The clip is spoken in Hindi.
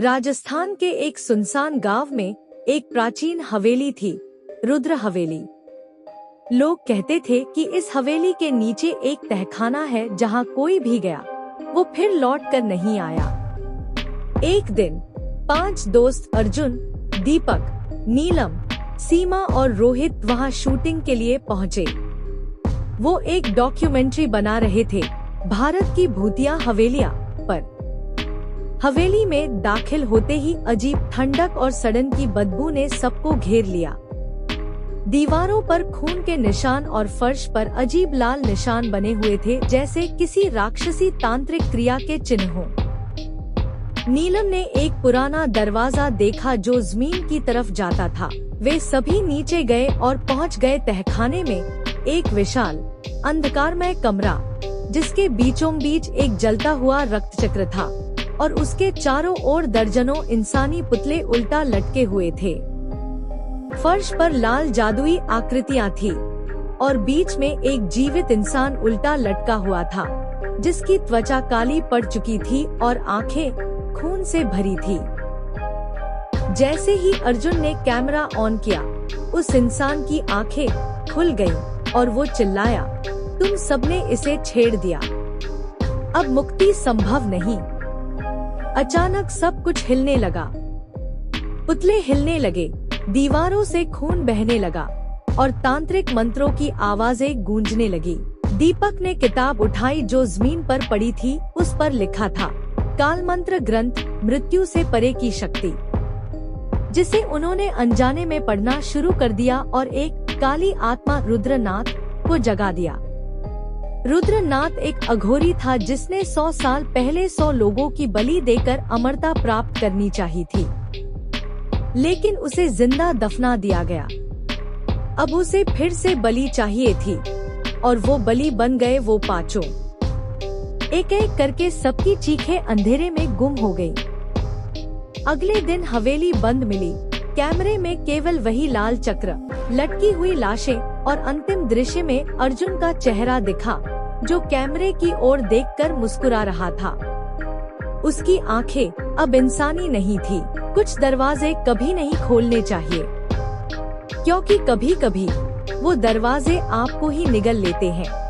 राजस्थान के एक सुनसान गांव में एक प्राचीन हवेली थी, रुद्र हवेली। लोग कहते थे कि इस हवेली के नीचे एक तहखाना है जहां कोई भी गया वो फिर लौट कर नहीं आया। एक दिन 5 दोस्त अर्जुन, दीपक, नीलम, सीमा और रोहित वहां शूटिंग के लिए पहुंचे। वो एक डॉक्यूमेंट्री बना रहे थे भारत की भूतिया हवेलियां पर। हवेली में दाखिल होते ही अजीब ठंडक और सड़न की बदबू ने सबको घेर लिया। दीवारों पर खून के निशान और फर्श पर अजीब लाल निशान बने हुए थे, जैसे किसी राक्षसी तांत्रिक क्रिया के चिन्ह हों। नीलम ने एक पुराना दरवाजा देखा जो जमीन की तरफ जाता था। वे सभी नीचे गए और पहुंच गए तहखाने में एक विशाल अंधकारमय कमरा, जिसके बीचों बीच एक जलता हुआ रक्त चक्र था और उसके चारों ओर दर्जनों इंसानी पुतले उल्टा लटके हुए थे। फर्श पर लाल जादुई आकृतियां थी और बीच में एक जीवित इंसान उल्टा लटका हुआ था, जिसकी त्वचा काली पड़ चुकी थी और आंखें खून से भरी थी। जैसे ही अर्जुन ने कैमरा ऑन किया, उस इंसान की आंखें खुल गईं और वो चिल्लाया, तुम सबने इसे छेड़ दिया, अब मुक्ति संभव नहीं। अचानक सब कुछ हिलने लगा, पुतले हिलने लगे, दीवारों से खून बहने लगा और तांत्रिक मंत्रों की आवाजें गूंजने लगी। दीपक ने किताब उठाई जो जमीन पर पड़ी थी। उस पर लिखा था काल मंत्र ग्रंथ, मृत्यु से परे की शक्ति, जिसे उन्होंने अनजाने में पढ़ना शुरू कर दिया और एक काली आत्मा रुद्रनाथ को जगा दिया। रुद्रनाथ एक अघोरी था जिसने 100 साल पहले 100 लोगों की बलि देकर अमरता प्राप्त करनी चाहिए थी, लेकिन उसे जिंदा दफना दिया गया। अब उसे फिर से बलि चाहिए थी और वो बलि बन गए वो पांचों। एक एक करके सबकी चीखें अंधेरे में गुम हो गई। अगले दिन हवेली बंद मिली। कैमरे में केवल वही लाल चक्र, लटकी हुई लाशें और अंतिम दृश्य में अर्जुन का चेहरा दिखा, जो कैमरे की ओर देखकर मुस्कुरा रहा था। उसकी आंखें अब इंसानी नहीं थी। कुछ दरवाजे कभी नहीं खोलने चाहिए, क्योंकि कभी कभी वो दरवाजे आपको ही निगल लेते हैं।